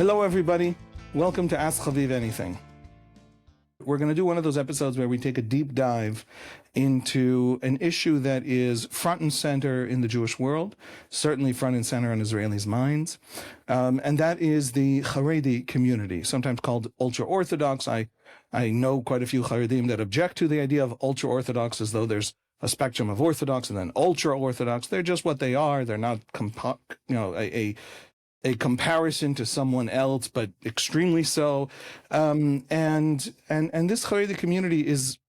Hello, everybody. Welcome to Ask Chaviv Anything. We're going to do one of those episodes where we take a deep dive into an issue that is front and center in the Jewish world, certainly front and center on Israelis' minds, and that is the Haredi community, sometimes called ultra-Orthodox. I know quite a few Haredim that object to the idea of ultra-Orthodox as though there's a spectrum of Orthodox and then ultra-Orthodox. They're just what they are. They're not a comparison to someone else, but extremely so. And this Haredi community is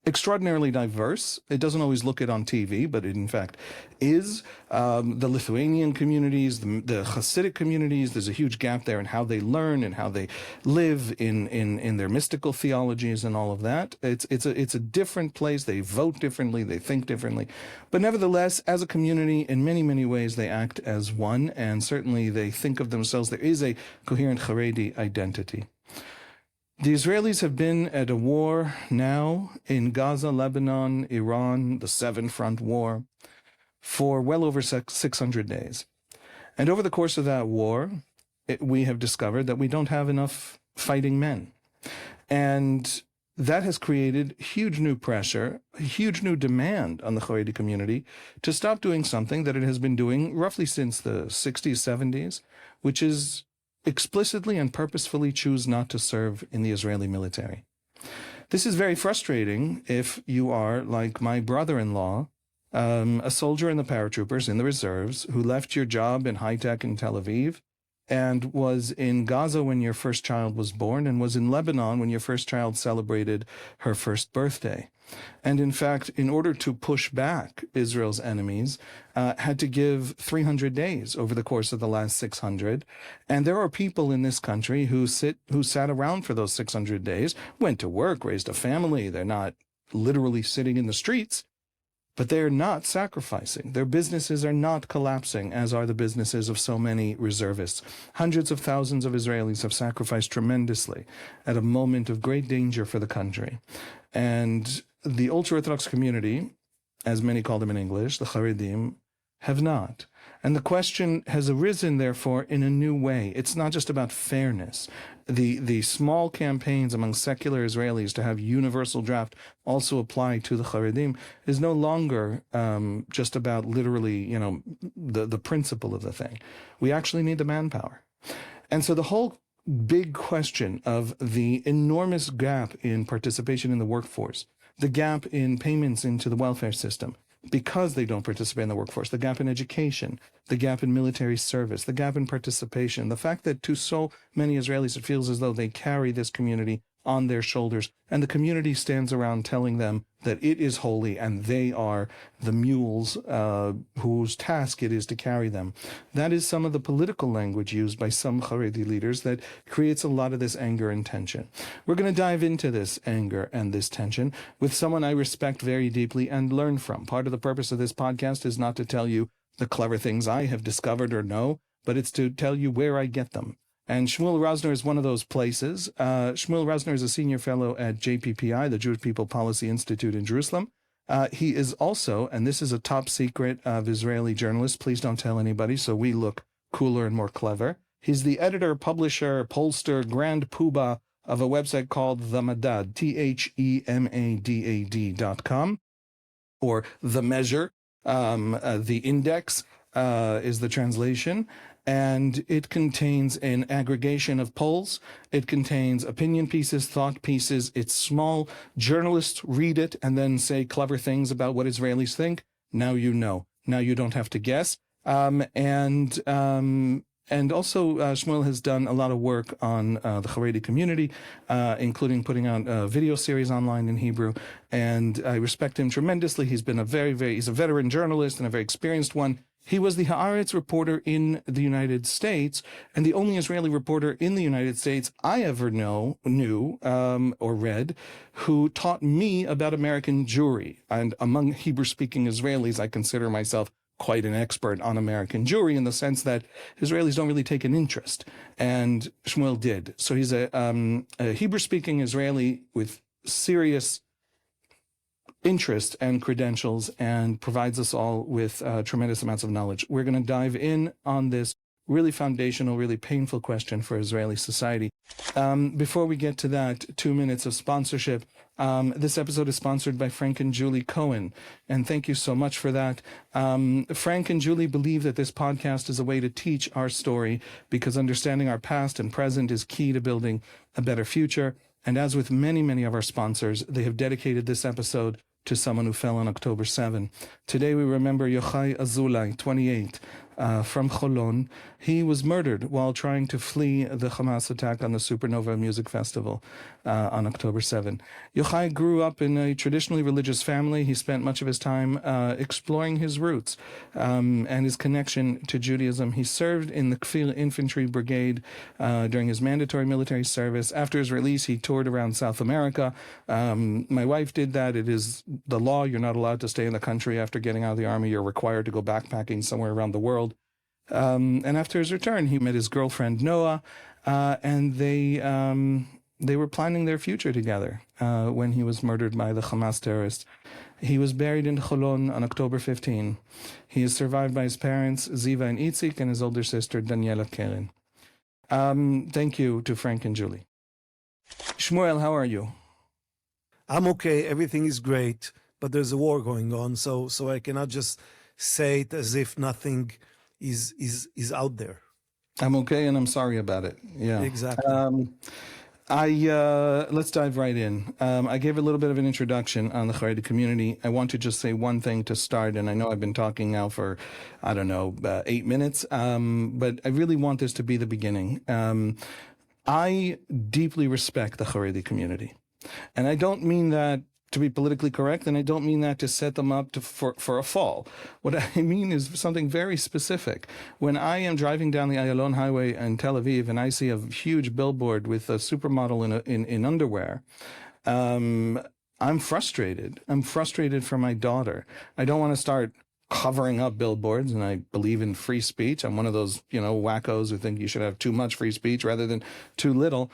extraordinarily diverse. It doesn't always look it on TV, but it in fact is. The Lithuanian communities, the Hasidic communities, there's a huge gap there in how they learn and how they live in their mystical theologies and all of that. It's a different place. They vote differently, they think differently. But nevertheless, as a community, in many, many ways, they act as one, and certainly they think of themselves. There is a coherent Haredi identity. The Israelis have been at a war now in Gaza, Lebanon, Iran, the Seven Front War, for well over 600 days. And over the course of that war, we have discovered that we don't have enough fighting men. And that has created huge new pressure, a huge new demand on the Haredi community to stop doing something that it has been doing roughly since the 60s, 70s, which is explicitly and purposefully choose not to serve in the Israeli military. This is very frustrating if you are, like my brother-in-law, a soldier in the paratroopers, in the reserves, who left your job in high-tech in Tel Aviv and was in Gaza when your first child was born and was in Lebanon when your first child celebrated her first birthday. And in fact, in order to push back Israel's enemies, had to give 300 days over the course of the last 600. And there are people in this country who sat around for those 600 days, went to work, raised a family. They're not literally sitting in the streets, but they're not sacrificing. Their businesses are not collapsing, as are the businesses of so many reservists. Hundreds of thousands of Israelis have sacrificed tremendously at a moment of great danger for the country. And the ultra-Orthodox community, as many call them in English, the Haredim, have not. And the question has arisen, therefore, in a new way. It's not just about fairness. The small campaigns among secular Israelis to have universal draft also apply to the Haredim is no longer just about literally, the principle of the thing. We actually need the manpower. And so the whole big question of the enormous gap in participation in the workforce, the gap in payments into the welfare system, because they don't participate in the workforce, the gap in education, the gap in military service, the gap in participation, the fact that to so many Israelis it feels as though they carry this community on their shoulders, and the community stands around telling them that it is holy and they are the mules whose task it is to carry them. That is some of the political language used by some Haredi leaders that creates a lot of this anger and tension. We're going to dive into this anger and this tension with someone I respect very deeply and learn from. Part of the purpose of this podcast is not to tell you the clever things I have discovered or know, but it's to tell you where I get them. And Shmuel Rosner is one of those places. Shmuel Rosner is a senior fellow at JPPI, the Jewish People Policy Institute in Jerusalem. He is also, and this is a top secret of Israeli journalists, please don't tell anybody so we look cooler and more clever. He's the editor, publisher, pollster, grand poobah of a website called The Madad, THEMADAD.com, or The Measure, the Index is the translation. And it contains an aggregation of polls. It contains opinion pieces, thought pieces. It's small. Journalists read it and then say clever things about what Israelis think. Now you know. Now you don't have to guess. And also, Shmuel has done a lot of work on the Haredi community, including putting out a video series online in Hebrew. And I respect him tremendously. He's been he's a veteran journalist and a very experienced one. He was the Haaretz reporter in the United States, and the only Israeli reporter in the United States I ever knew or read, who taught me about American Jewry. And among Hebrew-speaking Israelis, I consider myself quite an expert on American Jewry in the sense that Israelis don't really take an interest, and Shmuel did. So he's a Hebrew-speaking Israeli with serious interest and credentials, and provides us all with tremendous amounts of knowledge. We're going to dive in on this really foundational, really painful question for Israeli society. Before we get to that, 2 minutes of sponsorship. This episode is sponsored by Frank and Julie Cohen, and thank you so much for that. Frank and Julie believe that this podcast is a way to teach our story, because understanding our past and present is key to building a better future. And as with many, many of our sponsors, they have dedicated this episode to someone who fell on October 7. Today we remember Yochai Azulay, 28, from Holon. He was murdered while trying to flee the Hamas attack on the Supernova music festival on October 7. Yohai grew up in a traditionally religious family. He spent much of his time exploring his roots and his connection to Judaism. He served in the Kfir Infantry Brigade during his mandatory military service. After his release, he toured around South America. My wife did that. It is the law. You're not allowed to stay in the country after getting out of the army. You're required to go backpacking somewhere around the world. And after his return, he met his girlfriend Noah, and they were planning their future together when he was murdered by the Hamas terrorists. He was buried in Holon on October 15. He is survived by his parents, Ziva and Itzik, and his older sister, Daniela Keren. Thank you to Frank and Julie. Shmuel, how are you? I'm okay. Everything is great, but there's a war going on, so I cannot just say it as if nothing is out there. I'm okay, and I'm sorry about it. Yeah, exactly. Let's dive right in. I gave a little bit of an introduction on the Haredi community. I want to just say one thing to start, and I know I've been talking now for, 8 minutes, but I really want this to be the beginning. I deeply respect the Haredi community, and I don't mean that to be politically correct, and I don't mean that to set them up for a fall. What I mean is something very specific. When I am driving down the Ayalon highway in Tel Aviv and I see a huge billboard with a supermodel in underwear, I'm frustrated. I'm frustrated for my daughter. I don't want to start covering up billboards, and I believe in free speech. I'm one of those, wackos who think you should have too much free speech rather than too little.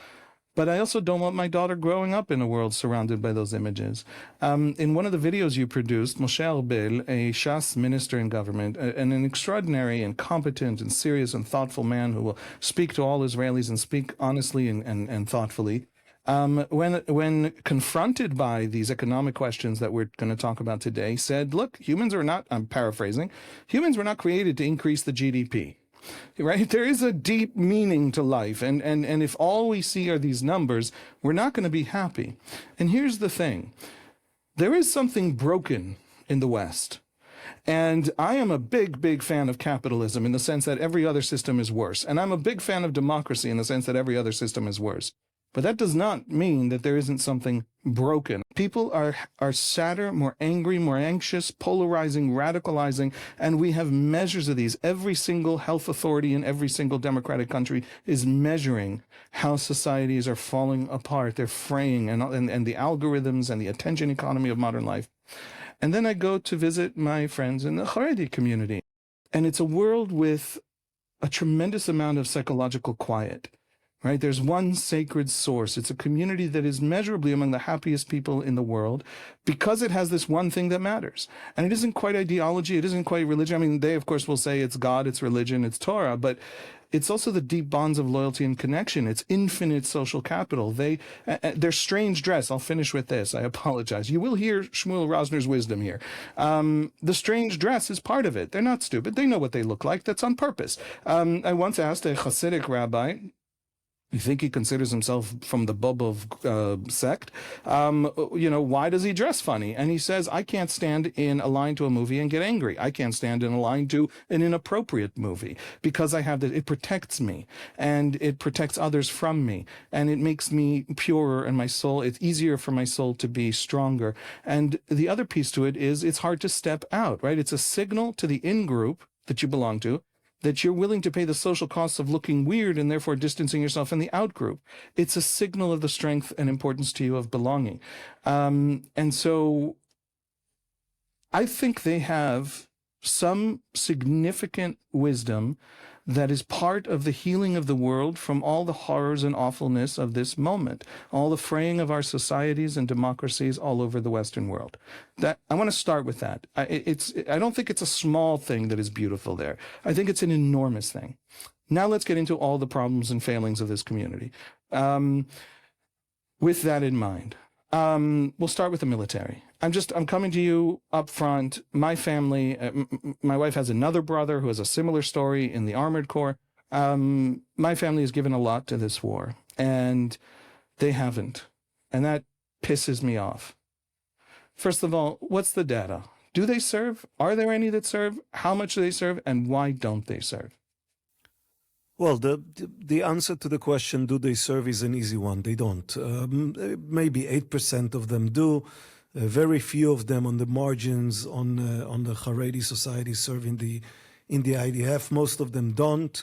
But I also don't want my daughter growing up in a world surrounded by those images. In one of the videos you produced, Moshe Arbel, a Shas minister in government, and an extraordinary and competent and serious and thoughtful man who will speak to all Israelis and speak honestly and thoughtfully, when confronted by these economic questions that we're going to talk about today, said, look, humans are not, I'm paraphrasing, humans were not created to increase the GDP. Right? There is a deep meaning to life. And if all we see are these numbers, we're not going to be happy. And here's the thing. There is something broken in the West. And I am a big, big fan of capitalism in the sense that every other system is worse. And I'm a big fan of democracy in the sense that every other system is worse. But that does not mean that there isn't something broken. People are sadder, more angry, more anxious, polarizing, radicalizing, and we have measures of these. Every single health authority in every single democratic country is measuring how societies are falling apart. They're fraying, and the algorithms and the attention economy of modern life. And then I go to visit my friends in the Haredi community, and it's a world with a tremendous amount of psychological quiet. Right? There's one sacred source. It's a community that is measurably among the happiest people in the world because it has this one thing that matters. And it isn't quite ideology. It isn't quite religion. I mean, they, of course, will say it's God, it's religion, it's Torah, but it's also the deep bonds of loyalty and connection. It's infinite social capital. Their strange dress. I'll finish with this. I apologize. You will hear Shmuel Rosner's wisdom here. The strange dress is part of it. They're not stupid. They know what they look like. That's on purpose. I once asked a Hasidic rabbi, you think he considers himself from the Bobov sect? Why does he dress funny? And he says, I can't stand in a line to a movie and get angry. I can't stand in a line to an inappropriate movie because I have it protects me and it protects others from me and it makes me purer and my soul, it's easier for my soul to be stronger. And the other piece to it is it's hard to step out, right? It's a signal to the in-group that you belong to that you're willing to pay the social costs of looking weird and therefore distancing yourself in the out-group. It's a signal of the strength and importance to you of belonging. And so I think they have some significant wisdom that is part of the healing of the world from all the horrors and awfulness of this moment, all the fraying of our societies and democracies all over the Western world. That I want to start with that. I don't think it's a small thing that is beautiful there. I think it's an enormous thing. Now let's get into all the problems and failings of this community. With that in mind, we'll start with the military. I'm coming to you up front. My family, my wife has another brother who has a similar story in the Armored Corps. My family has given a lot to this war, and they haven't. And that pisses me off. First of all, what's the data? Do they serve? Are there any that serve? How much do they serve? And why don't they serve? Well, the answer to the question, do they serve, is an easy one. They don't. Maybe 8% of them do. Very few of them on the margins on the Haredi society serve in the IDF. Most of them don't.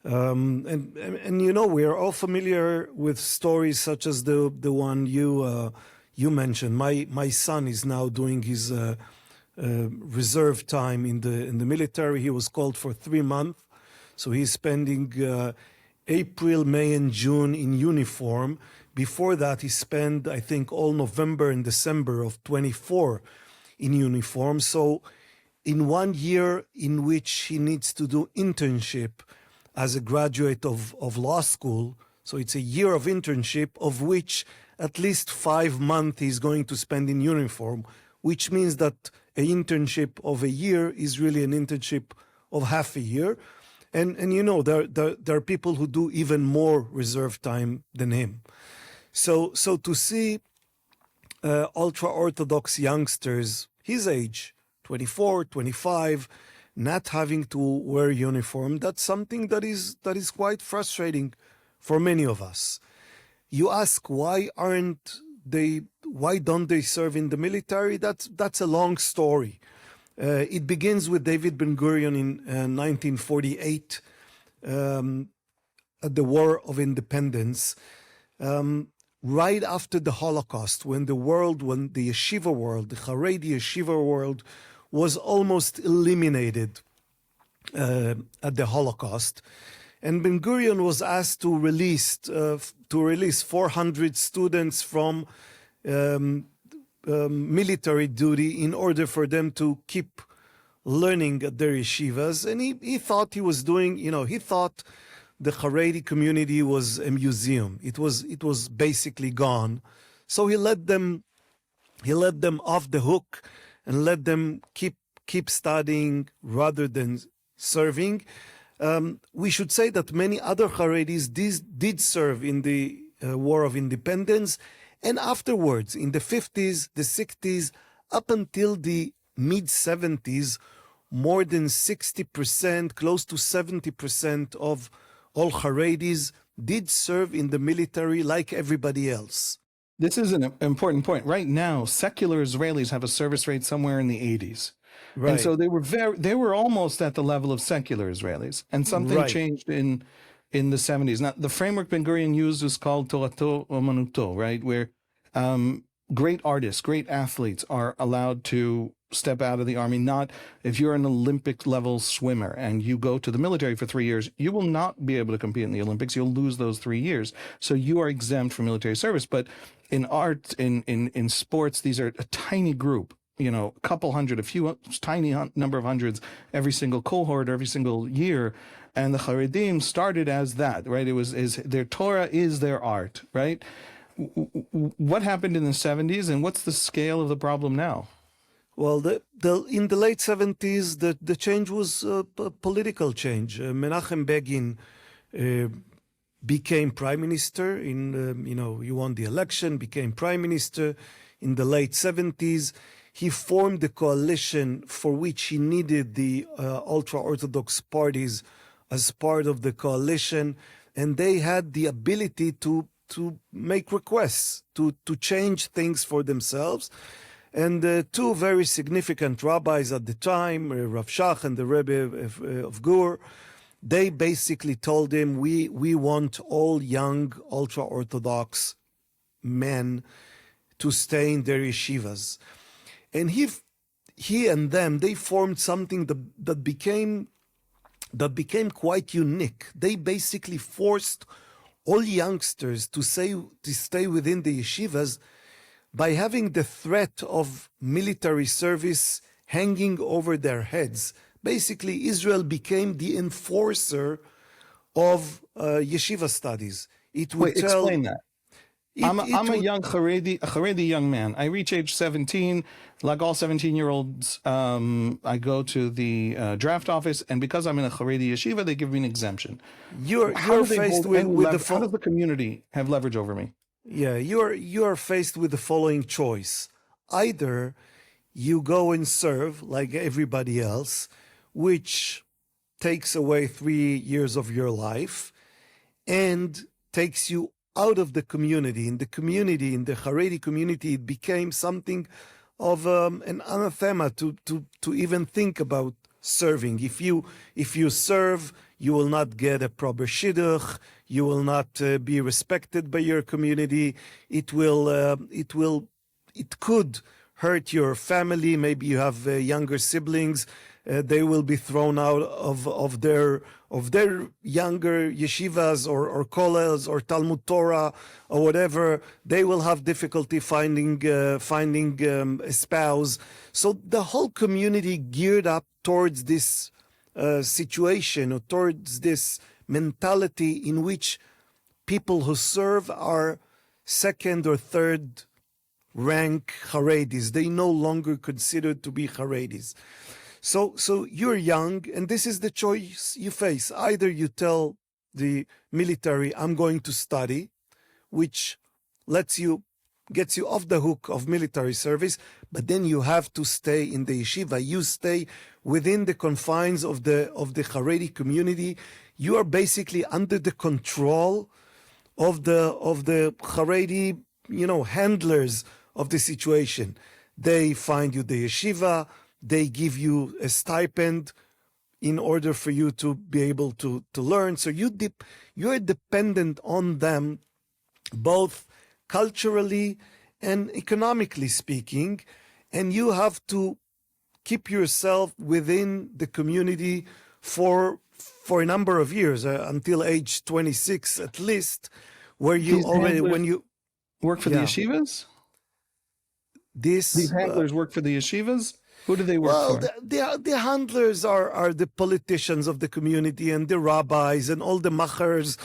And you know, we are all familiar with stories such as the one you mentioned. My son is now doing his reserve time in the military. He was called for 3 months. So he's spending April, May, and June in uniform. Before that, he spent, I think, all November and December of 24 in uniform. So in 1 year in which he needs to do internship as a graduate of law school, so it's a year of internship, of which at least 5 months he's going to spend in uniform, which means that an internship of a year is really an internship of half a year. And you know, there are people who do even more reserve time than him. So to see ultra-Orthodox youngsters, his age, 24, 25, not having to wear uniform, that's something that is quite frustrating for many of us. You ask, why don't they serve in the military? That's a long story. It begins with David Ben-Gurion in 1948, at the War of Independence, right after the Holocaust, when the yeshiva world, the Haredi yeshiva world, was almost eliminated at the Holocaust. And Ben-Gurion was asked to release 400 students from military duty in order for them to keep learning at their yeshivas. And he thought he was doing, he thought the Haredi community was a museum. It was basically gone. So he let them off the hook and let them keep studying rather than serving. We should say that many other Haredis did serve in the War of Independence, and afterwards, in the 50s, the 60s, up until the mid-70s, more than 60%, close to 70% of all Haredis did serve in the military like everybody else. This is an important point. Right now, secular Israelis have a service rate somewhere in the 80s. Right. And so they were almost at the level of secular Israelis. And something changed in the 70s. Now, the framework Ben-Gurion used is called Torato Omanuto, right? Where great artists, great athletes are allowed to step out of the army. Not if you're an Olympic level swimmer and you go to the military for 3 years, you will not be able to compete in the Olympics. You'll lose those 3 years. So you are exempt from military service. But in art, in sports, these are a tiny group. A couple hundred, tiny number of hundreds every single cohort, every single year. And the Haredim started as that, right? Their Torah is their art, right? What happened in the 70s and what's the scale of the problem now? Well, in the late 70s, the change was a political change. Menachem Begin became prime minister he won the election, became prime minister in the late 70s. He formed the coalition for which he needed the ultra-Orthodox parties as part of the coalition, and they had the ability to make requests, to change things for themselves. And two very significant rabbis at the time, Rav Shach and the Rebbe of Gur, they basically told him, we want all young ultra-Orthodox men to stay in their yeshivas. And he and them, they formed something that became quite unique. They basically forced all youngsters to stay within the yeshivas by having the threat of military service hanging over their heads. Basically, Israel became the enforcer of yeshiva studies. It would Wait, explain that. I'm a would, young Haredi young man. I reach age 17, like all 17-year-olds. I go to the draft office, and because I'm in a Haredi yeshiva, they give me an exemption. you're Do they faced hold any with the how does the community have leverage over me? Yeah, you're faced with the following choice. Either you go and serve like everybody else, which takes away 3 years of your life and takes you out of the community. In the Haredi community, it became something of an anathema to even think about serving. If you serve, you will not get a proper shidduch. You will not be respected by your community. It could hurt your family. Maybe you have younger siblings. They will be thrown out of their younger yeshivas or kollels or Talmud Torah or whatever. They will have difficulty finding a spouse. So the whole community geared up towards this situation, or towards this mentality in which people who serve are second or third rank Haredis. They no longer considered to be Haredis. So you're young, and this is the choice you face. Either you tell the military, I'm going to study, which gets you off the hook of military service, but then you have to stay in the yeshiva. You stay within the confines of the Haredi community. You are basically under the control of the Haredi, handlers of the situation. They find you the yeshiva. They give you a stipend in order for you to be able to learn. So you're dependent on them, both culturally and economically speaking, and you have to keep yourself within the community for a number of years, until age 26 at least, where you already, when you work for the yeshivas. These handlers work for the yeshivas. Who do they work for? The handlers are the politicians of the community and the rabbis and all the machers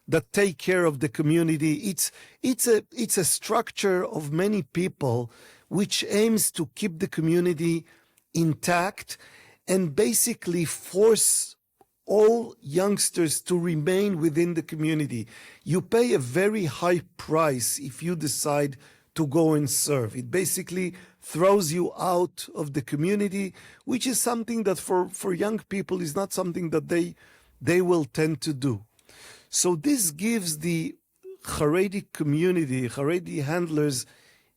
that take care of the community. It's a structure of many people which aims to keep the community intact and basically force all youngsters to remain within the community. You pay a very high price if you decide to go and serve. It basically throws you out of the community, which is something that for young people is not something that they will tend to do. So this gives the Haredi community, Haredi handlers,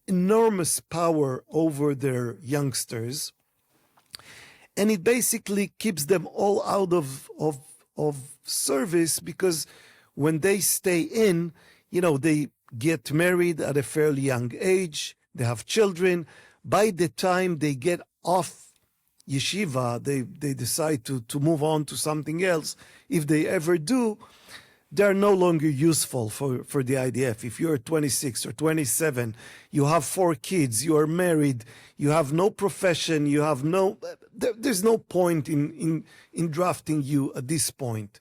enormous power over their youngsters. And it basically keeps them all out of service, because when they stay in, they get married at a fairly young age, they have children. By the time they get off yeshiva, they decide to move on to something else. If they ever do, they're no longer useful for the IDF. If you're 26 or 27, you have 4 kids, you are married, you have no profession, there's no point in drafting you at this point.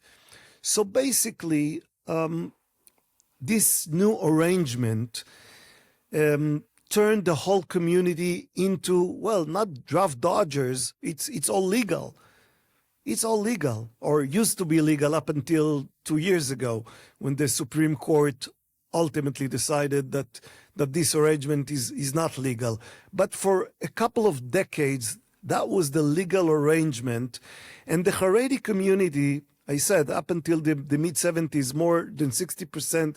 So basically, this new arrangement turned the whole community into, well, not draft dodgers. It's all legal. It's all legal, or used to be legal up until 2 years ago, when the Supreme Court ultimately decided that this arrangement is not legal. But for a couple of decades, that was the legal arrangement. And the Haredi community, I said, up until the mid-70s, more than 60%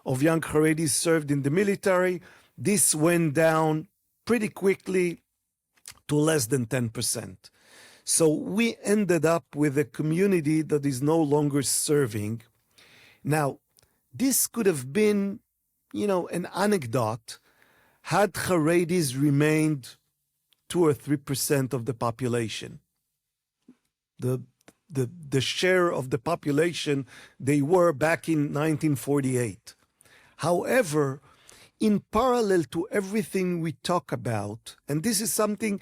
of young Haredis served in the military. This went down pretty quickly to less than 10%. So we ended up with a community that is no longer serving. Now, this could have been, an anecdote had Haredis remained 2 or 3% of the population. The share of the population they were back in 1948. However, in parallel to everything we talk about, and this is something,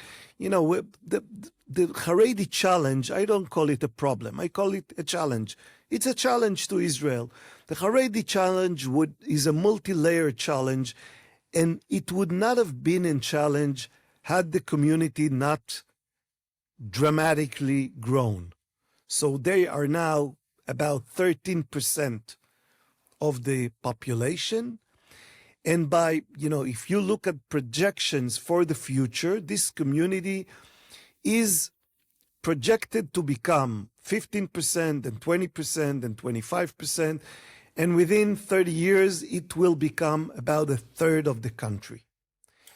the Haredi challenge, I don't call it a problem. I call it a challenge. It's a challenge to Israel. The Haredi challenge is a multi-layered challenge, and it would not have been a challenge had the community not dramatically grown. So they are now about 13% of the population. And by, if you look at projections for the future, this community is projected to become 15% and 20% and 25%. And within 30 years, it will become about a third of the country.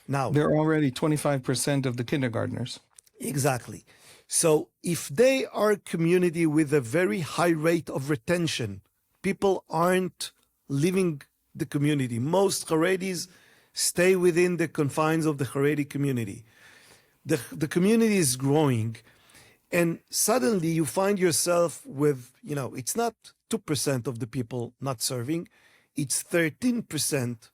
Now, they're already 25% of the kindergartners. Exactly. So if they are a community with a very high rate of retention, people aren't leaving the community. Most Haredis stay within the confines of the Haredi community. The community is growing, and suddenly you find yourself with, it's not 2% of the people not serving, it's 13%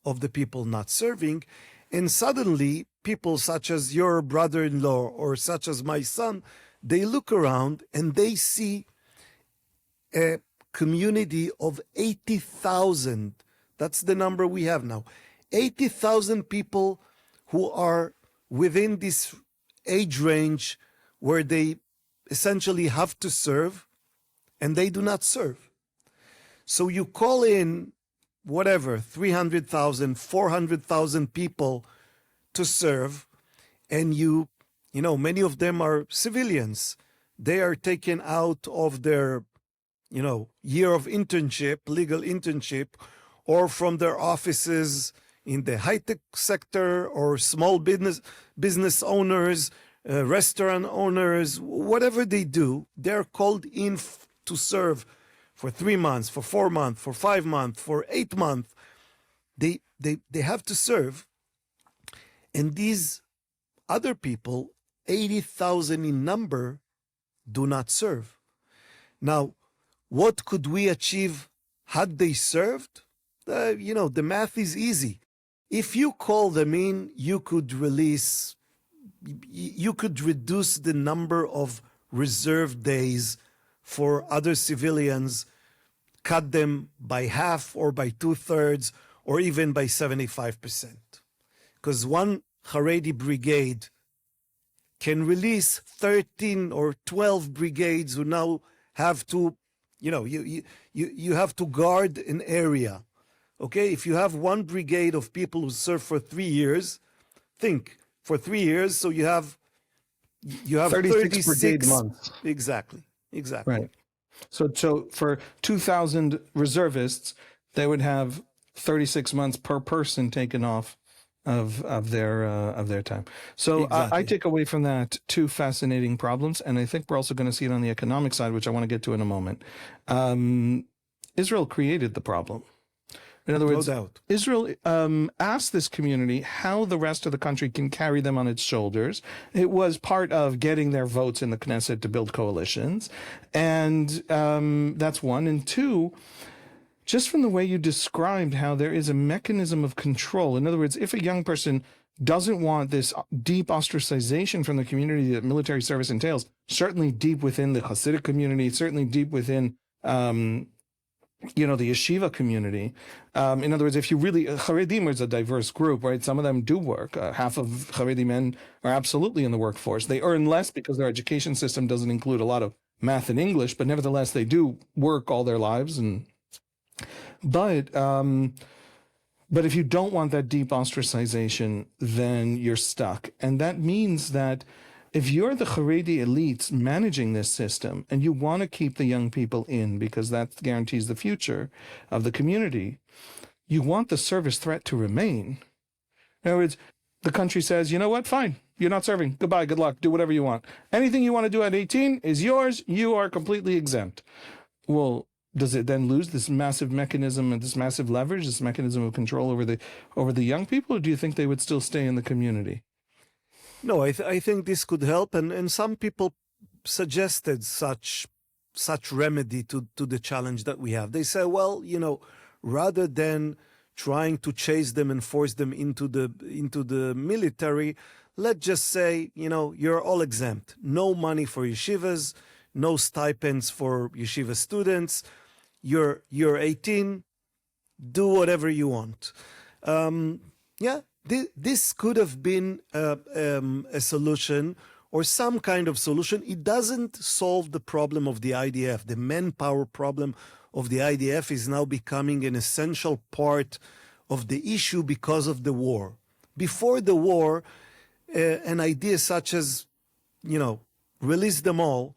of the people not serving, and suddenly people such as your brother-in-law or such as my son, they look around and they see a community of 80,000. That's the number we have now. 80,000 people who are within this age range where they essentially have to serve, and they do not serve. So you call in 300,000, 400,000 people to serve, and many of them are civilians. They are taken out of their, year of internship, legal internship, or from their offices in the high-tech sector, or small business owners, restaurant owners, whatever they do, they're called in to serve for 3 months, for 4 months, for 5 months, for 8 months. They have to serve. And these other people, 80,000 in number, do not serve. Now, what could we achieve had they served? The math is easy. If you call them in, you could reduce the number of reserve days for other civilians, cut them by half or by 2/3 or even by 75%. Because one Haredi brigade can release 13 or 12 brigades who now have to, you have to guard an area. Okay, if you have one brigade of people who serve for 3 years, think for 3 years, so you have 36 brigade months. Exactly. Right. So for 2,000 reservists, they would have 36 months per person taken off of their time. So Exactly. I take away from that 2 fascinating problems, and I think we're also going to see it on the economic side, which I want to get to in a moment. Israel created the problem. In other words, No doubt. Israel asked this community how the rest of the country can carry them on its shoulders. It was part of getting their votes in the Knesset to build coalitions. And that's one. And two, just from the way you described how there is a mechanism of control. In other words, if a young person doesn't want this deep ostracization from the community that military service entails, certainly deep within the Hasidic community, certainly deep within the yeshiva community. In other words, if you really, Haredim is a diverse group, right? Some of them do work. Half of Haredi men are absolutely in the workforce. They earn less because their education system doesn't include a lot of math and English, but nevertheless, they do work all their lives. But if you don't want that deep ostracization, then you're stuck. And that means that if you're the Haredi elites managing this system and you want to keep the young people in because that guarantees the future of the community, you want the service threat to remain. In other words, the country says, you know what, fine, you're not serving. Goodbye, good luck, do whatever you want. Anything you want to do at 18 is yours. You are completely exempt. Well, does it then lose this massive mechanism and this massive leverage, this mechanism of control over the young people, or do you think they would still stay in the community? No, I think this could help, and some people suggested such remedy to the challenge that we have. They say, well, rather than trying to chase them and force them into the military, let's just say, you're all exempt. No money for yeshivas, no stipends for yeshiva students. You're 18, do whatever you want. This could have been a solution or some kind of solution. It doesn't solve the problem of the IDF. The manpower problem of the IDF is now becoming an essential part of the issue because of the war. Before the war, an idea such as, release them all,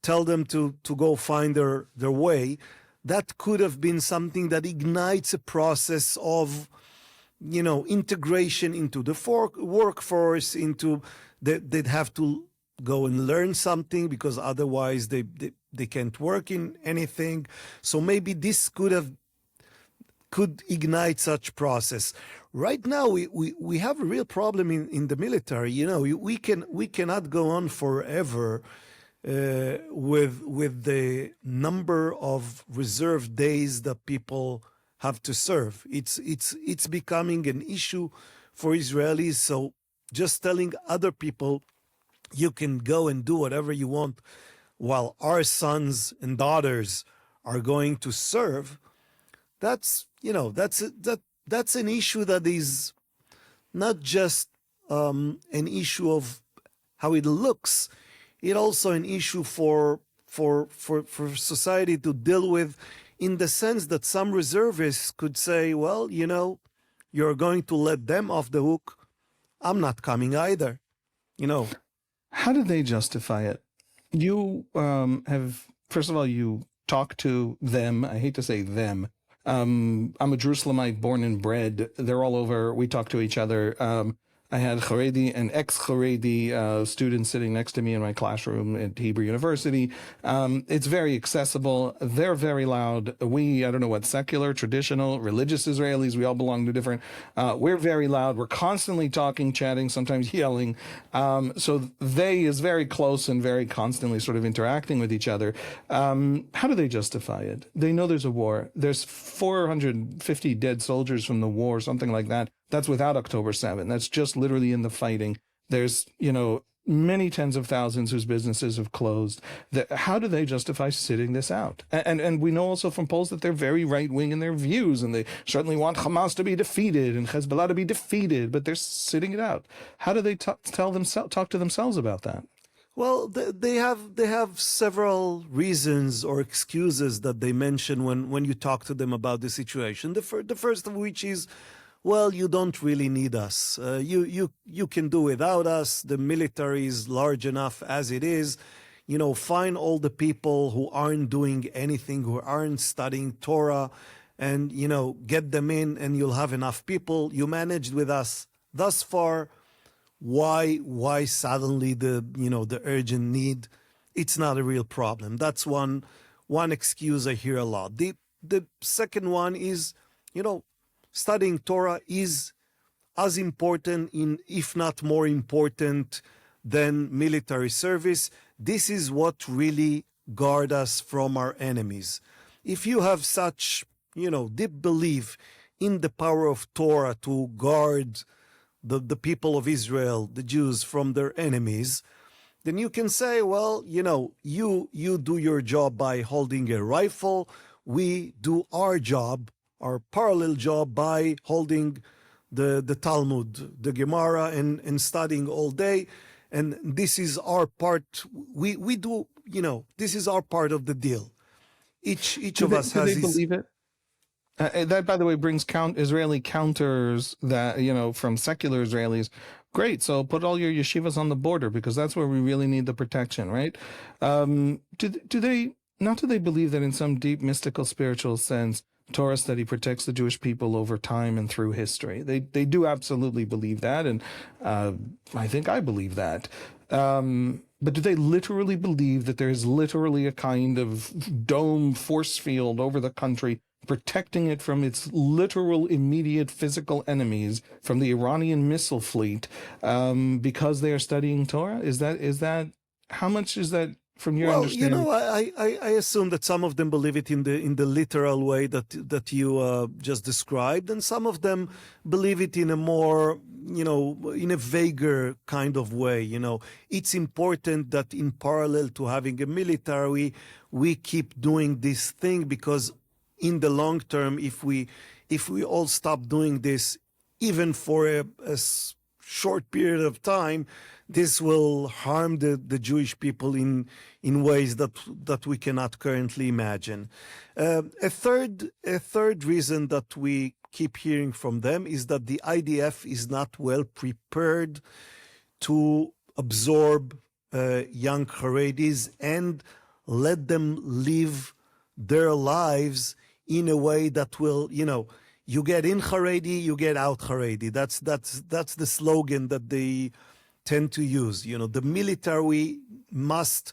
tell them to go find their way, that could have been something that ignites a process of, integration into the workforce, they'd have to go and learn something because otherwise they can't work in anything. So maybe this could ignite such process. Right now, we have a real problem in the military. We cannot go on forever with the number of reserve days that people have to serve. It's becoming an issue for Israelis. So just telling other people you can go and do whatever you want while our sons and daughters are going to serve, that's an issue that is not just an issue of how it looks. It's also an issue for society to deal with, in the sense that some reservists could say, well, you're going to let them off the hook. I'm not coming either. How do they justify it? You first of all, you talk to them. I hate to say them. I'm a Jerusalemite born and bred. They're all over. We talk to each other. I had Charedi and ex-Charedi students sitting next to me in my classroom at Hebrew University. It's very accessible. They're very loud. I don't know what, secular, traditional, religious Israelis, we all belong to different. We're very loud. We're constantly talking, chatting, sometimes yelling. So they is very close and very constantly sort of interacting with each other. How do they justify it? They know there's a war. There's 450 dead soldiers from the war, something like that. That's without October 7. That's just literally in the fighting. There's, many tens of thousands whose businesses have closed. How do they justify sitting this out? And we know also from polls that they're very right-wing in their views, and they certainly want Hamas to be defeated and Hezbollah to be defeated, but they're sitting it out. How do they talk to themselves about that? Well, they have several reasons or excuses that they mention when you talk to them about the situation. The first of which is, well, you don't really need us. You can do without us. The military is large enough as it is. Find all the people who aren't doing anything, who aren't studying Torah, and, get them in, and you'll have enough people. You managed with us thus far. Why suddenly the urgent need? It's not a real problem. That's one excuse I hear a lot. The second one is, studying Torah is as important, if not more important, than military service. This is what really guard us from our enemies. If you have such, deep belief in the power of Torah to guard the people of Israel, the Jews, from their enemies, then you can say, well, you do your job by holding a rifle. We do our job, our parallel job, by holding the Talmud, the Gemara, and studying all day. And this is our part. We do, this is our part of the deal. Each of us has his... Do they believe it? That, by the way, brings Israeli counters that, from secular Israelis. Great, so put all your yeshivas on the border, because that's where we really need the protection, right? Do they believe that in some deep mystical spiritual sense, Torah study protects the Jewish people over time and through history? They do absolutely believe that, and I think I believe that. But do they literally believe that there's literally a kind of dome force field over the country, protecting it from its literal immediate physical enemies, from the Iranian missile fleet, because they are studying Torah? Is that how much is that from your Well, understanding? I assume that some of them believe it in the literal way that you just described, and some of them believe it in a more, in a vaguer kind of way. It's important that in parallel to having a military, we keep doing this thing, because in the long term, if we all stop doing this, even for a short period of time, this will harm the Jewish people in ways that we cannot currently imagine. A third reason that we keep hearing from them is that the IDF is not well prepared to absorb young Haredis and let them live their lives in a way that will, you get in Haredi, you get out Haredi. That's the slogan that they tend to use. The military must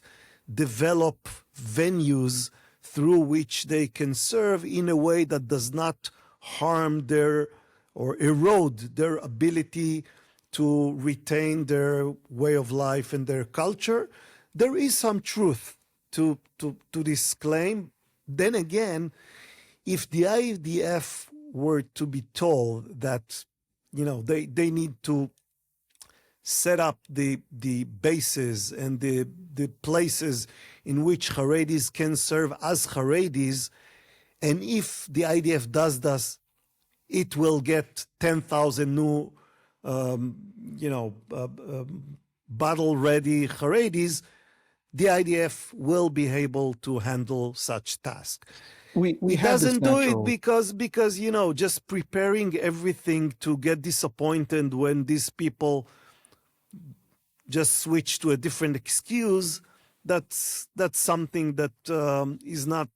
develop venues through which they can serve in a way that does not harm or erode their ability to retain their way of life and their culture. There is some truth to this claim. Then again, if the IDF were to be told that, they need to set up the bases and the places in which Haredis can serve as Haredis, and if the IDF does this, it will get 10,000 new, battle-ready Haredis, the IDF will be able to handle such task. It doesn't do it because just preparing everything to get disappointed when these people just switch to a different excuse. That's something that is not.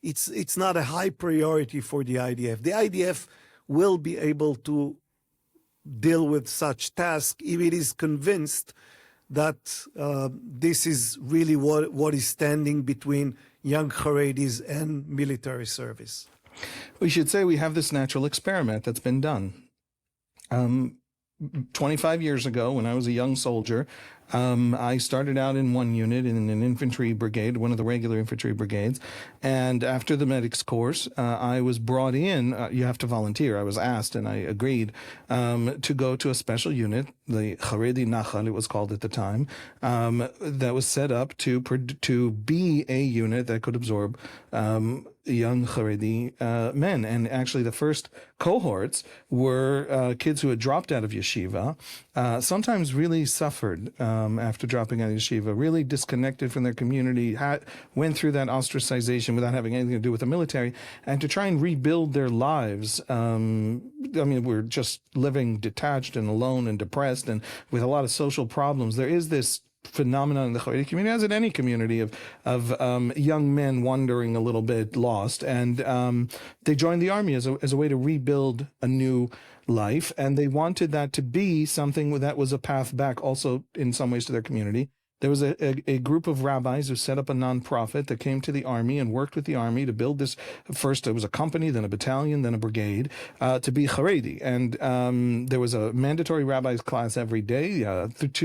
It's not a high priority for the IDF. The IDF will be able to deal with such task if it is convinced that this is really what is standing between young Haredis and military service. We should say we have this natural experiment that's been done. 25 years ago, when I was a young soldier, I started out in one unit in an infantry brigade, one of the regular infantry brigades. And after the medics course, I was brought in. You have to volunteer. I was asked, and I agreed to go to a special unit, the Haredi Nachal, it was called at the time, that was set up to be a unit that could absorb young Haredi men. And actually the first cohorts were kids who had dropped out of yeshiva, sometimes really suffered after dropping out of yeshiva, really disconnected from their community, went through that ostracization without having anything to do with the military, and to try and rebuild their lives. We're just living detached and alone and depressed and with a lot of social problems. There is this phenomenon in the Haredi community, as in any community, of young men wandering a little bit lost, and they joined the army as a way to rebuild a new life, and they wanted that to be something that was a path back also in some ways to their community. There was a group of rabbis who set up a nonprofit that came to the army and worked with the army to build this. First, it was a company, then a battalion, then a brigade, to be Charedi. And there was a mandatory rabbis class every day,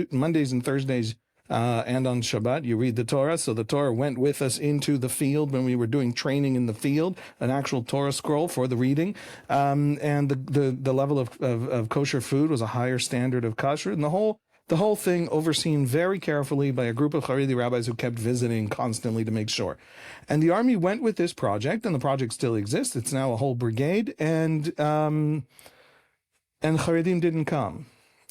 Mondays and Thursdays, and on Shabbat, you read the Torah. So the Torah went with us into the field when we were doing training in the field, an actual Torah scroll for the reading. And the level of kosher food was a higher standard of kashrut. And the whole thing overseen very carefully by a group of Haredi rabbis who kept visiting constantly to make sure. And the army went with this project, and the project still exists. It's now a whole brigade, and Haredim didn't come.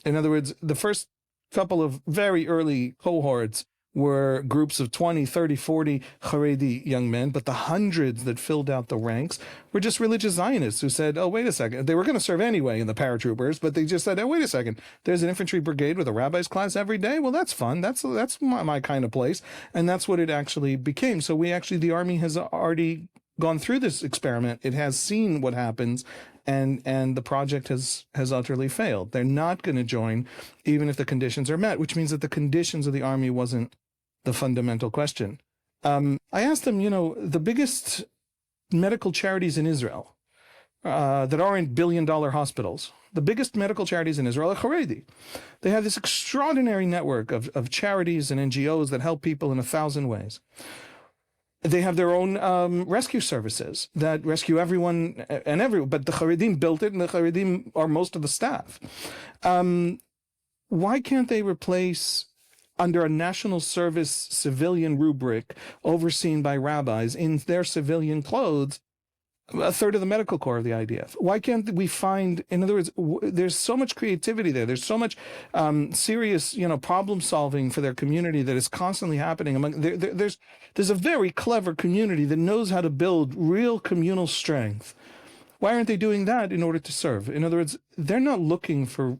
In other words, the first couple of very early cohorts were groups of 20, 30, 40 Haredi young men, but the hundreds that filled out the ranks were just religious Zionists who said, oh, wait a second. They were going to serve anyway in the paratroopers, but they just said, oh, wait a second. There's an infantry brigade with a rabbi's class every day? Well, that's fun. That's my kind of place. And that's what it actually became. So the army has already gone through this experiment. It has seen what happens, and the project has utterly failed. They're not going to join even if the conditions are met, which means that the conditions of the army wasn't the fundamental question. I asked them, the biggest medical charities in Israel, that aren't billion-dollar hospitals. The biggest medical charities in Israel are Haredi. They have this extraordinary network of charities and NGOs that help people in 1,000 ways. They have their own rescue services that rescue everyone and everyone, but the Haredim built it, and the Haredim are most of the staff. Why can't they replace, under a national service civilian rubric overseen by rabbis in their civilian clothes, a third of the medical corps of the IDF? Why can't we find, in other words, there's so much creativity there. There's so much serious, problem solving for their community that is constantly happening among. There's a very clever community that knows how to build real communal strength. Why aren't they doing that in order to serve? In other words, they're not looking for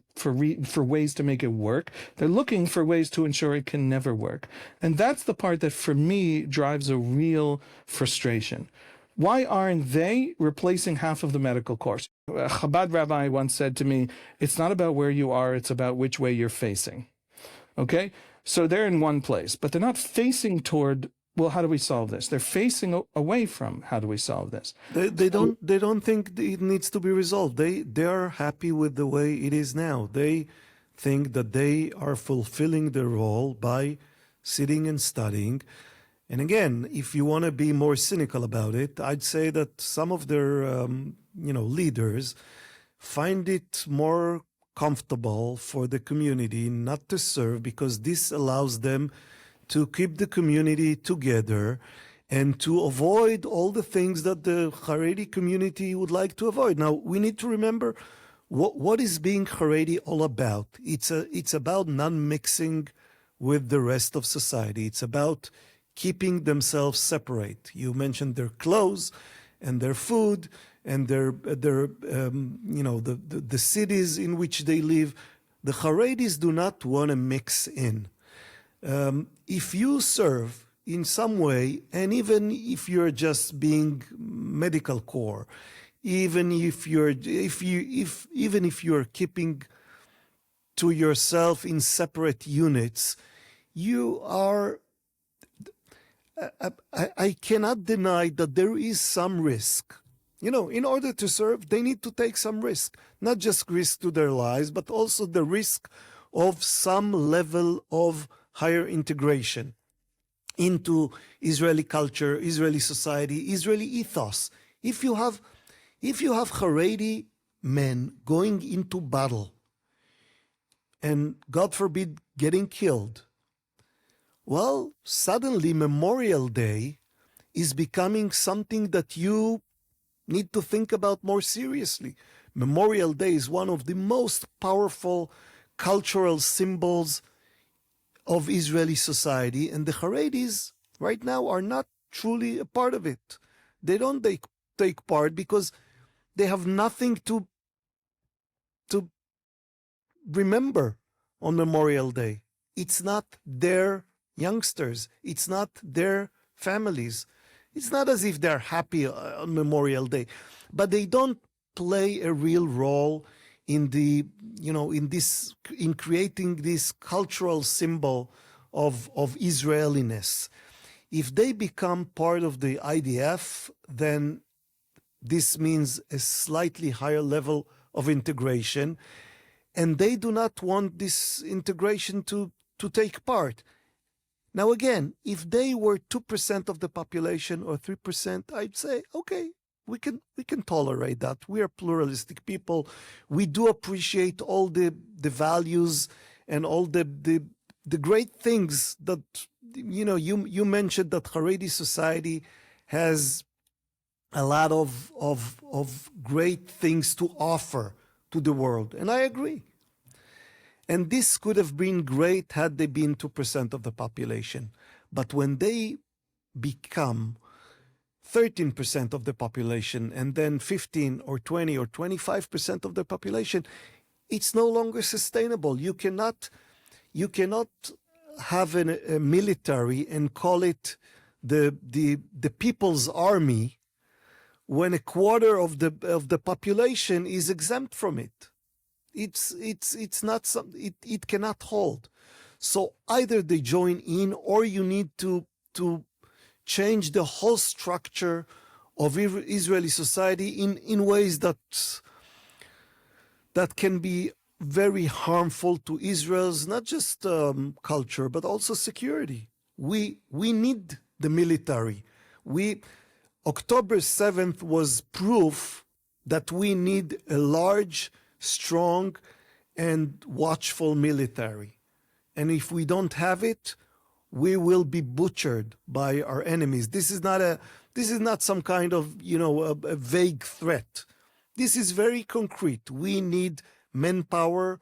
ways to make it work. They're looking for ways to ensure it can never work. And that's the part that, for me, drives a real frustration. Why aren't they replacing half of the medical course? A Chabad rabbi once said to me, it's not about where you are, it's about which way you're facing. Okay? So they're in one place, but they're not facing toward, well, how do we solve this? They're facing away from, how do we solve this? They don't think it needs to be resolved. They are happy with the way it is now. They think that they are fulfilling their role by sitting and studying. And again, if you want to be more cynical about it, I'd say that some of their leaders find it more comfortable for the community not to serve, because this allows them to keep the community together and to avoid all the things that the Haredi community would like to avoid. Now, we need to remember what is being Haredi all about. It's about non-mixing with the rest of society. It's about keeping themselves separate. You mentioned their clothes and their food and their the cities in which they live. The Haredis do not want to mix in. If you serve in some way, and even if you're just being medical corps, even if you're keeping to yourself in separate units, you are. I cannot deny that there is some risk. In order to serve, they need to take some risk, not just risk to their lives, but also the risk of some level of higher integration into Israeli culture, Israeli society, Israeli ethos. If you have Haredi men going into battle and, God forbid, getting killed, well, suddenly Memorial Day is becoming something that you need to think about more seriously. Memorial Day is one of the most powerful cultural symbols of Israeli society, and the Haredis right now are not truly a part of it. They don't take part because they have nothing to remember on Memorial Day. It's not their youngsters. It's not their families. It's not as if they're happy on Memorial Day, but they don't play a real role in in creating this cultural symbol of Israeliness. If they become part of the IDF, then this means a slightly higher level of integration, and they do not want this integration to take part. Now, again, if they were 2% of the population or 3%, I'd say, okay, we can tolerate that. We are pluralistic people. We do appreciate all the values and all the great things that, you mentioned that Haredi society has a lot of great things to offer to the world. And I agree. And this could have been great had they been 2% of the population. But when they become 13% of the population and then 15 or 20 or 25% of the population, it's no longer sustainable. You cannot have a military and call it the people's army when a quarter of the population is exempt from it. It's not something, it cannot hold. So either they join in, or you need to change the whole structure of Israeli society in ways that can be very harmful to Israel's not just culture but also security. We need the military. October 7th was proof that we need a large, strong, and watchful military. And if we don't have it, we will be butchered by our enemies. This is not some kind of, a vague threat. This is very concrete. We need manpower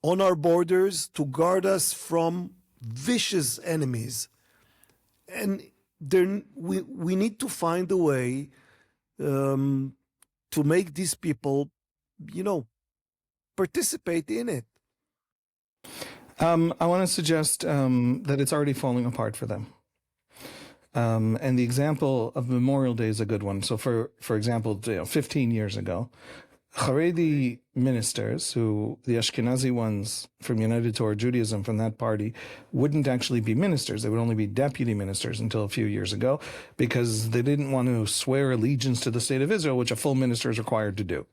on our borders to guard us from vicious enemies. And we need to find a way to make these people, participate in it. I want to suggest that it's already falling apart for them. And the example of Memorial Day is a good one. So for example, 15 years ago, Haredi ministers, who the Ashkenazi ones from United Torah Judaism from that party, wouldn't actually be ministers. They would only be deputy ministers until a few years ago, because they didn't want to swear allegiance to the state of Israel, which a full minister is required to do.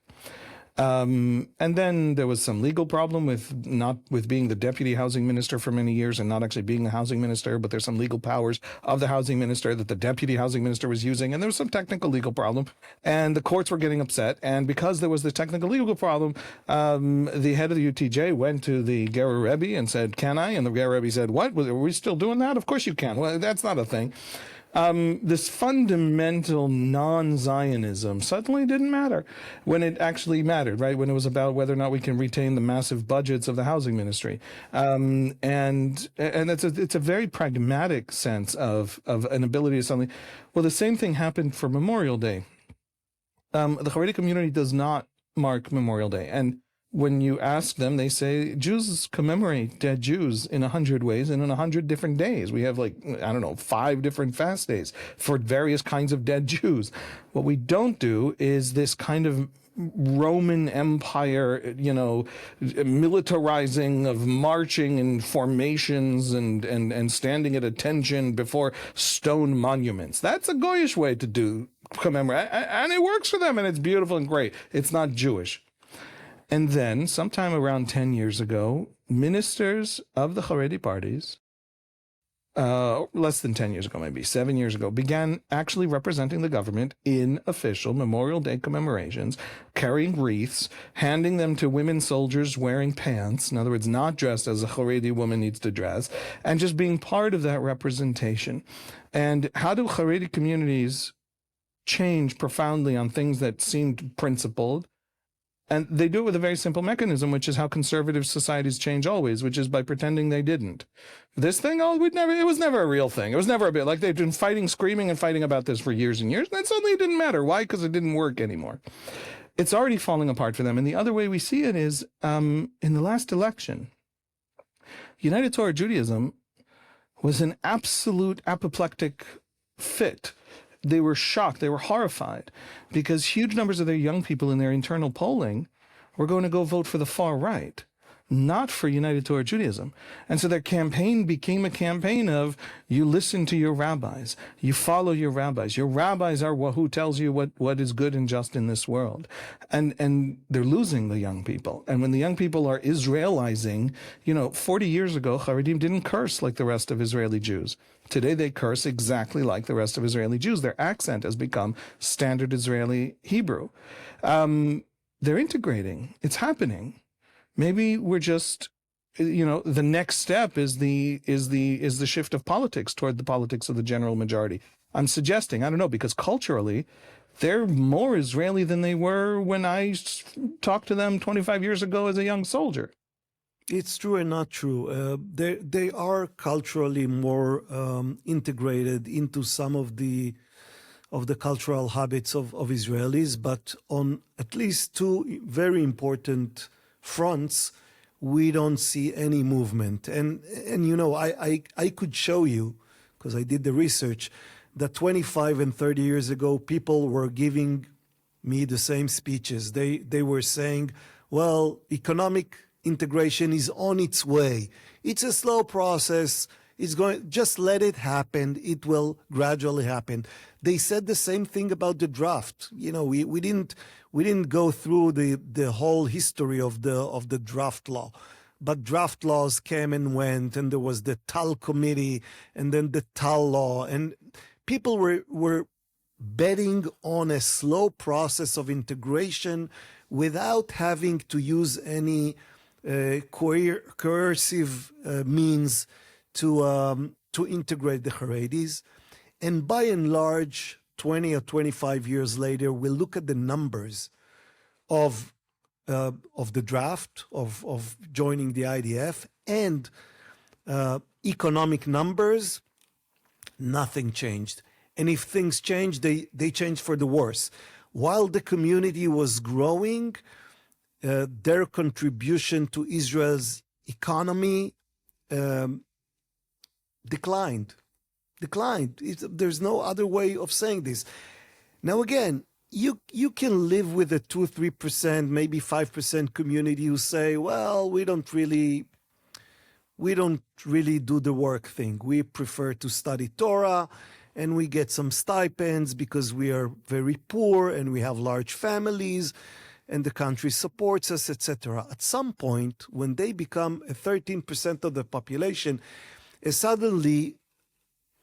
And then there was some legal problem with being the deputy housing minister for many years and not actually being the housing minister, but there's some legal powers of the housing minister that the deputy housing minister was using, and there was some technical legal problem, and the courts were getting upset, and because there was this technical legal problem, the head of the UTJ went to the Gerer Rebbe and said, "Can I?" And the Gerer Rebbe said, "What? Are we still doing that? Of course you can. Well, that's not a thing." This fundamental non-Zionism suddenly didn't matter when it actually mattered, right? When it was about whether or not we can retain the massive budgets of the housing ministry. And it's a very pragmatic sense of an ability to suddenly, well, the same thing happened for Memorial Day. The Haredi community does not mark Memorial Day. And when you ask them, they say Jews commemorate dead Jews in 100 ways and in 100 different days. We have 5 different fast days for various kinds of dead Jews. What we don't do is this kind of Roman Empire, militarizing of marching in formations and standing at attention before stone monuments. That's a Goyish way to commemorate, and it works for them, and it's beautiful and great. It's not Jewish. And then, sometime around 10 years ago, ministers of the Haredi parties, less than 10 years ago, maybe 7 years ago, began actually representing the government in official Memorial Day commemorations, carrying wreaths, handing them to women soldiers wearing pants, in other words, not dressed as a Haredi woman needs to dress, and just being part of that representation. And how do Haredi communities change profoundly on things that seemed principled? And they do it with a very simple mechanism, which is how conservative societies change always, which is by pretending they didn't. This thing, it was never a real thing. It was never a bit, like they've been screaming and fighting about this for years and years, and then suddenly it didn't matter. Why? Because it didn't work anymore. It's already falling apart for them. And the other way we see it is, in the last election, United Torah Judaism was an absolute apoplectic fit. They were shocked, they were horrified, because huge numbers of their young people in their internal polling were going to go vote for the far right, not for United Torah Judaism. And so their campaign became a campaign of, you listen to your rabbis, you follow your rabbis are who tells you what is good and just in this world. And they're losing the young people. And when the young people are Israelizing, 40 years ago, Haredim didn't curse like the rest of Israeli Jews. Today they curse exactly like the rest of Israeli Jews. Their accent has become standard Israeli Hebrew. They're integrating. It's happening. Maybe we're just, the next step is the shift of politics toward the politics of the general majority. I'm suggesting, I don't know, because culturally, they're more Israeli than they were when I talked to them 25 years ago as a young soldier. It's true and not true. They are culturally more integrated into some of the cultural habits of Israelis, but on at least 2 very important fronts, we don't see any movement. And I could show you, because I did the research, that 25 and 30 years ago, people were giving me the same speeches. They were saying, well, economic integration is on its way. It's a slow process. just let it happen. It will gradually happen. They said the same thing about the draft. We didn't go through the whole history of the draft law, but draft laws came and went, and there was the Tal committee, and then the Tal law, and people were betting on a slow process of integration without having to use any coercive means to integrate the Haredis. And by and large, 20 or 25 years later, we'll look at the numbers of the draft, of joining the IDF, and economic numbers. Nothing changed. And if things change, they change for the worse. While the community was growing, their contribution to Israel's economy declined. There's no other way of saying this. Now, again, you can live with a 2-3%, maybe 5% community who say, well, we don't really do the work thing. We prefer to study Torah, and we get some stipends because we are very poor and we have large families and the country supports us, etc. At some point, when they become 13% of the population, suddenly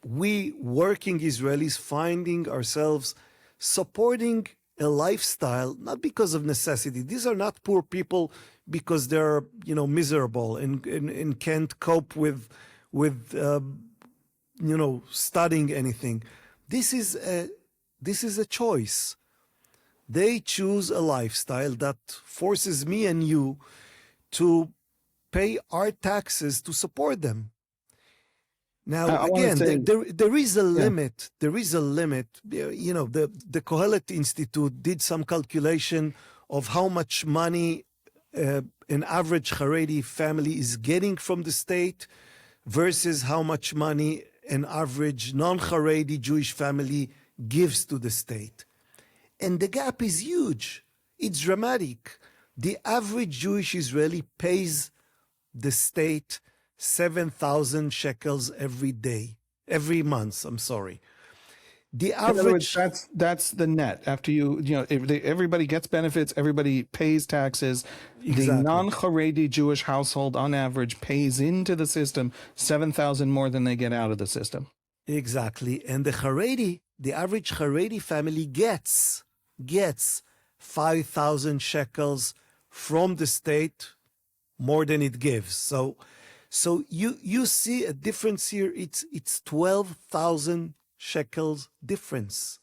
we working Israelis finding ourselves supporting a lifestyle, not because of necessity. These are not poor people because they're miserable and can't cope with studying anything. This is a choice. They choose a lifestyle that forces me and you to pay our taxes to support them. Now, again, there is a limit. Yeah. There is a limit. The Kohelet Institute did some calculation of how much money an average Haredi family is getting from the state versus how much money an average non-Haredi Jewish family gives to the state. And the gap is huge. It's dramatic. The average Jewish Israeli pays the state 7,000 shekels every month. I'm sorry. The average. In other words, that's the net. After everybody gets benefits, everybody pays taxes. Exactly. The non-Haredi Jewish household, on average, pays into the system 7,000 more than they get out of the system. Exactly, and the average Haredi family gets 5,000 shekels from the state more than it gives. So you see a difference here. It's 12,000 shekels difference.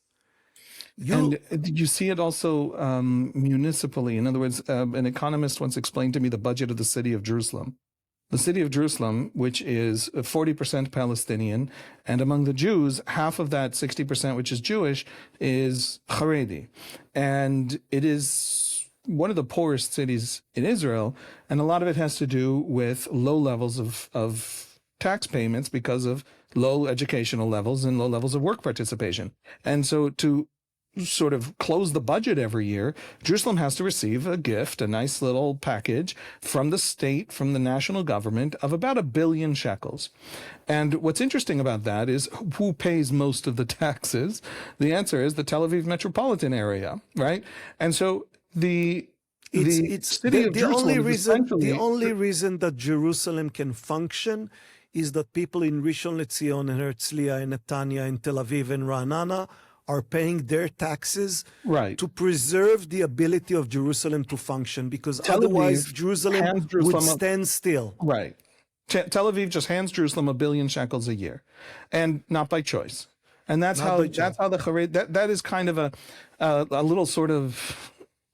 And you see it also municipally. In other words, an economist once explained to me the budget of the city of Jerusalem. The city of Jerusalem, which is 40% Palestinian, and among the Jews, half of that 60%, which is Jewish, is Charedi. And it is one of the poorest cities in Israel, and a lot of it has to do with low levels of tax payments because of low educational levels and low levels of work participation. And so to sort of close the budget every year, Jerusalem has to receive a gift, a nice little package from the state, from the national government, of about 1 billion shekels. And what's interesting about that is who pays most of the taxes? The answer is the Tel Aviv metropolitan area, right? And so the only reason that Jerusalem can function is that people in Rishon LeZion and Herzliya and Netanya and Tel Aviv and Ra'anana are paying their taxes to preserve the ability of Jerusalem to function, because otherwise Jerusalem would stand still. Right. Tel Aviv just hands Jerusalem 1 billion shekels a year, and not by choice. And that's how the Haredi, that is kind of a little sort of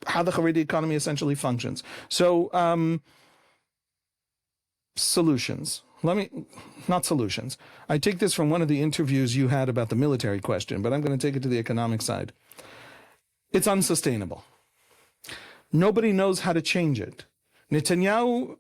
how the Haredi economy essentially functions. So solutions. Not solutions. I take this from one of the interviews you had about the military question, but I'm going to take it to the economic side. It's Nobody knows how to change it. Netanyahu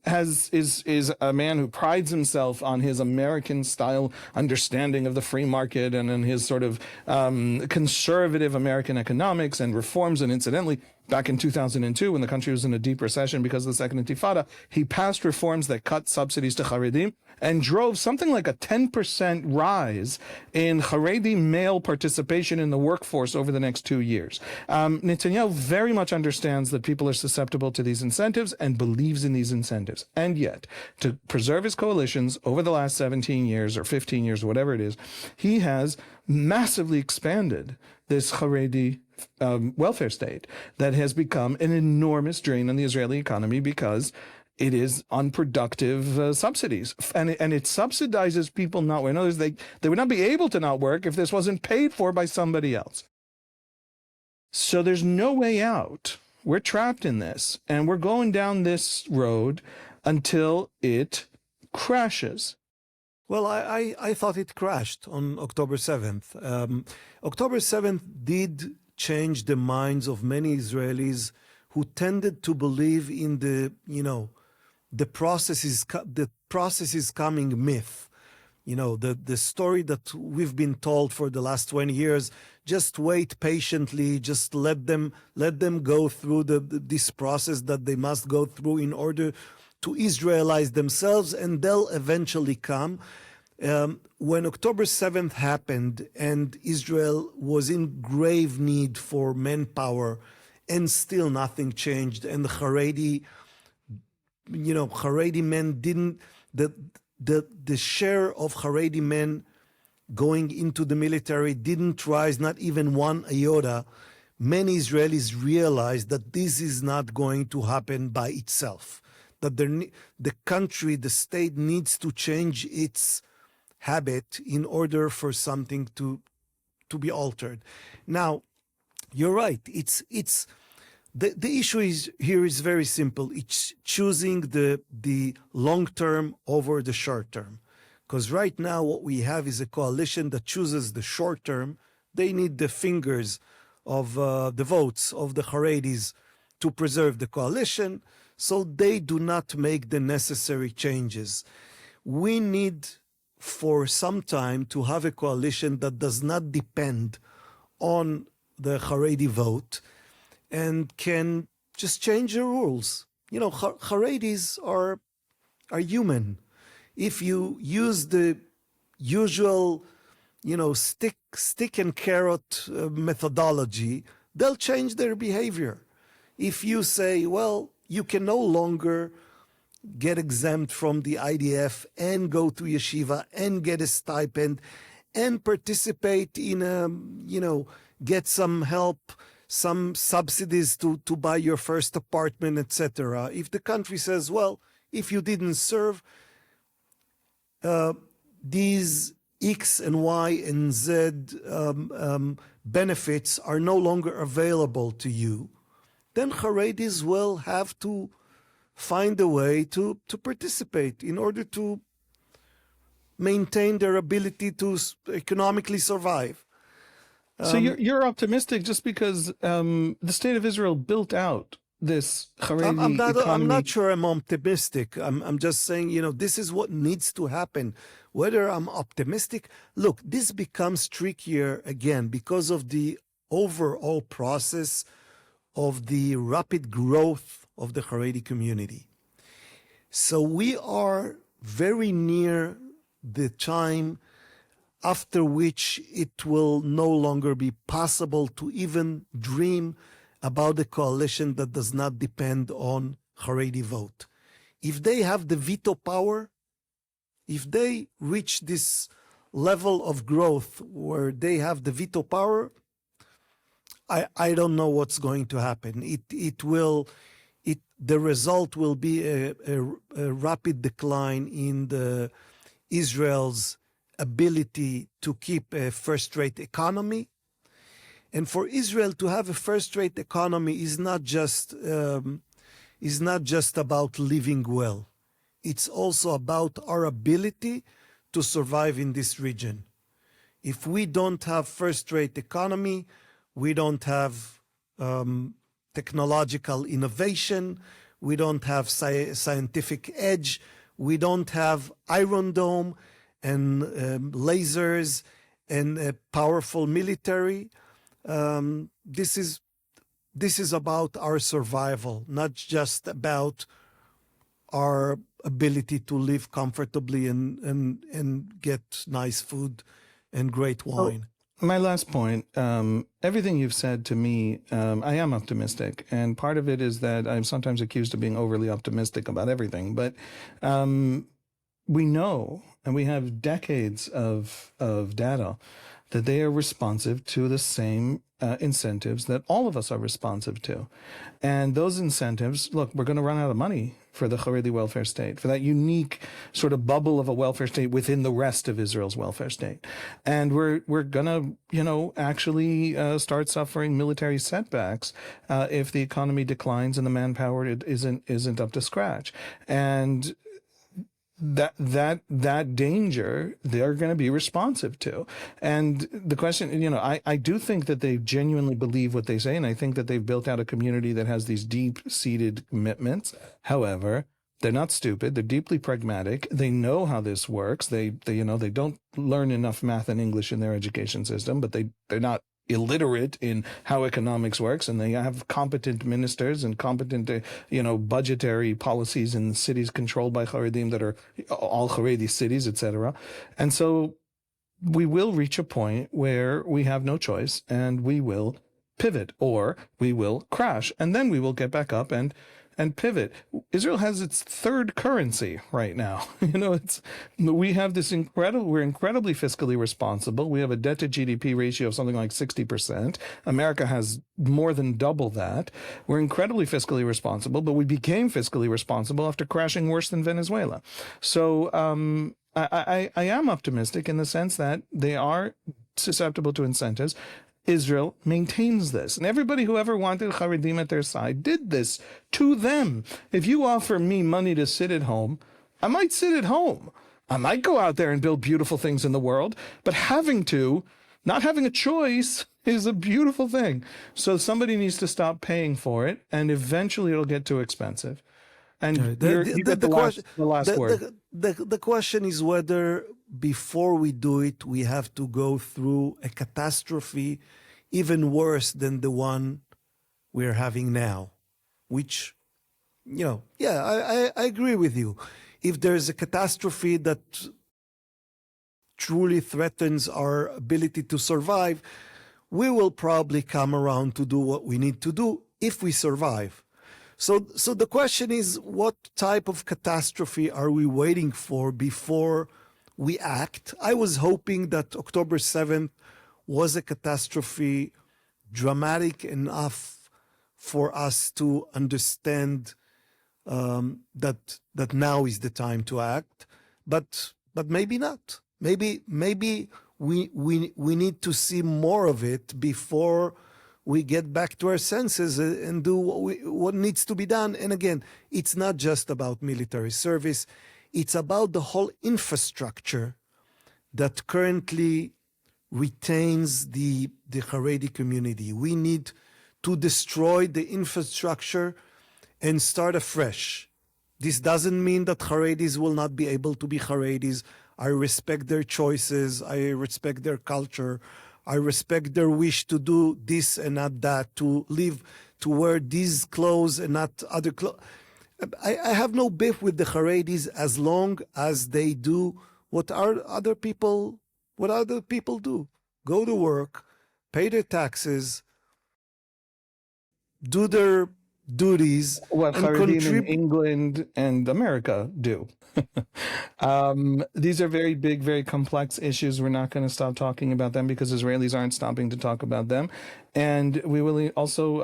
is a man who prides himself on his American-style understanding of the free market and in his sort of conservative American economics and reforms. And incidentally, back in 2002, when the country was in a deep recession because of the Second Intifada, he passed reforms that cut subsidies to Haredim and drove something like a 10% rise in Haredi male participation in the workforce over the next 2 years. Netanyahu very much understands that people are susceptible to these incentives and believes in these incentives. And yet, to preserve his coalitions over the last 17 years or 15 years, whatever it is, he has massively expanded this Haredi welfare state that has become an enormous drain on the Israeli economy because it is unproductive subsidies. And it subsidizes people not working. In other words, they would not be able to not work if this wasn't paid for by somebody else. So there's no way out. We're trapped in this, and we're going down this road until it crashes. Well, I thought it crashed on October 7th. October 7th did change the minds of many Israelis who tended to believe in the process is coming myth. The story that we've been told for the last 20 years, just wait patiently, just let them go through this process that they must go through in order to Israelize themselves, and they'll eventually come. When October 7th happened and Israel was in grave need for manpower and still nothing changed, and the Haredi men didn't, the share of Haredi men going into the military didn't rise, not even one iota. Many Israelis realized that this is not going to happen by itself, that the country, the state needs to change its habit in order for something to be altered. Now, you're right. It's the issue is very simple. It's choosing the long term over the short term. Because right now what we have is a coalition that chooses the short term. They need the fingers of the votes of the Haredis to preserve the coalition, so they do not make the necessary changes. We need for some time to have a coalition that does not depend on the Haredi vote and can just change the rules. Haredis are human. If you use the usual, stick and carrot methodology, they'll change their behavior. If you say, well, you can no longer get exempt from the IDF and go to yeshiva and get a stipend and participate in get some help, some subsidies to buy your first apartment, etc. If the country says, well, if you didn't serve, these X and Y and Z benefits are no longer available to you, then Haredis will have to find a way to participate in order to maintain their ability to economically survive. So you're optimistic just because the state of Israel built out this Haredi economy. I'm not sure I'm optimistic. I'm just saying, this is what needs to happen. Whether I'm optimistic, look, this becomes trickier again because of the overall process of the rapid growth of the Haredi community. So we are very near the time after which it will no longer be possible to even dream about a coalition that does not depend on Haredi vote. If they have the veto power, if they reach this level of growth where they have the veto power, I don't know what's going to happen. The result will be a rapid decline in Israel's ability to keep a first-rate economy. And for Israel to have a first-rate economy is not just about living well. It's also about our ability to survive in this region. If we don't have first-rate economy, we don't have technological innovation, we don't have scientific edge, we don't have Iron Dome and lasers and a powerful military. This is this is about our survival, not just about our ability to live comfortably and get nice food and great wine. My last point, everything you've said to me, I am optimistic. And part of it is that I'm sometimes accused of being overly optimistic about everything. But we know, and we have decades of data, that they are responsive to the same incentives that all of us are responsive to. And those incentives, look, we're going to run out of money for the Haredi welfare state, for that unique sort of bubble of a welfare state within the rest of Israel's welfare state. And we're going to, actually start suffering military setbacks if the economy declines and the manpower isn't up to scratch. And that danger they're going to be responsive to. And the question, I do think that they genuinely believe what they say, and I think that they've built out a community that has these deep-seated commitments. However, they're not stupid. They're deeply pragmatic. They know how this works. They don't learn enough math and English in their education system, but they're not illiterate in how economics works, and they have competent ministers and competent, budgetary policies in cities controlled by Haredim that are all Haredi cities, etc. And so we will reach a point where we have no choice and we will pivot, or we will crash, and then we will get back up and pivot. Israel has its third currency right now. We have this we're incredibly fiscally responsible. We have a debt to GDP ratio of something like 60%. America has more than double that. We're incredibly fiscally responsible, but we became fiscally responsible after crashing worse than Venezuela. So I am optimistic in the sense that they are susceptible to incentives. Israel maintains this. And everybody who ever wanted Haredim at their side did this to them. If you offer me money to sit at home, I might sit at home. I might go out there and build beautiful things in the world, but not having a choice is a beautiful thing. So somebody needs to stop paying for it, and eventually it'll get too expensive. And you get the last word. The question is whether before we do it, we have to go through a catastrophe even worse than the one we're having now, which, I agree with you. If there's a catastrophe that truly threatens our ability to survive, we will probably come around to do what we need to do if we survive. So the question is, what type of catastrophe are we waiting for before we act? I was hoping that October 7th was a catastrophe dramatic enough for us to understand that now is the time to act, but maybe not. Maybe we need to see more of it before we get back to our senses and do what needs to be done. And again, it's not just about military service. It's about the whole infrastructure that currently retains the Haredi community. We need to destroy the infrastructure and start afresh. This doesn't mean that Haredis will not be able to be Haredis. I respect their choices. I respect their culture. I respect their wish to do this and not that, to live, to wear these clothes and not other clothes. I have no beef with the Haredis as long as they do what other people do. Go to work, pay their taxes, do their duties, what and Haredim in England and America do. These are very big, very complex issues. We're not going to stop talking about them because Israelis aren't stopping to talk about them. And we will also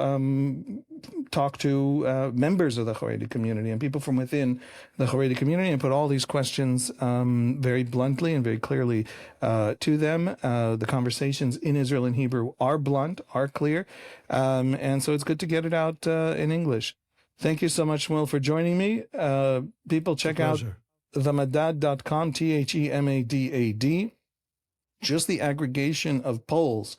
talk to members of the Haredi community and people from within the Haredi community and put all these questions very bluntly and very clearly to them. The conversations in Israel in Hebrew are blunt, are clear. And so it's good to get it out in English. Thank you so much, Shmuel, for joining me. People, check out themadad.com, THEMADAD. Just the aggregation of polls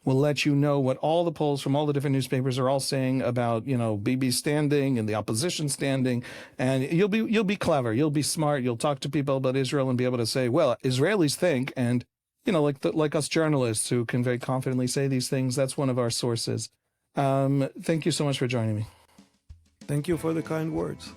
will let you know what all the polls from all the different newspapers are all saying about, Bibi's standing and the opposition standing. And you'll be clever, you'll be smart, you'll talk to people about Israel and be able to say, well, Israelis think, and like us journalists who can very confidently say these things, that's one of our sources. Thank you so much for joining me. Thank you for the kind words.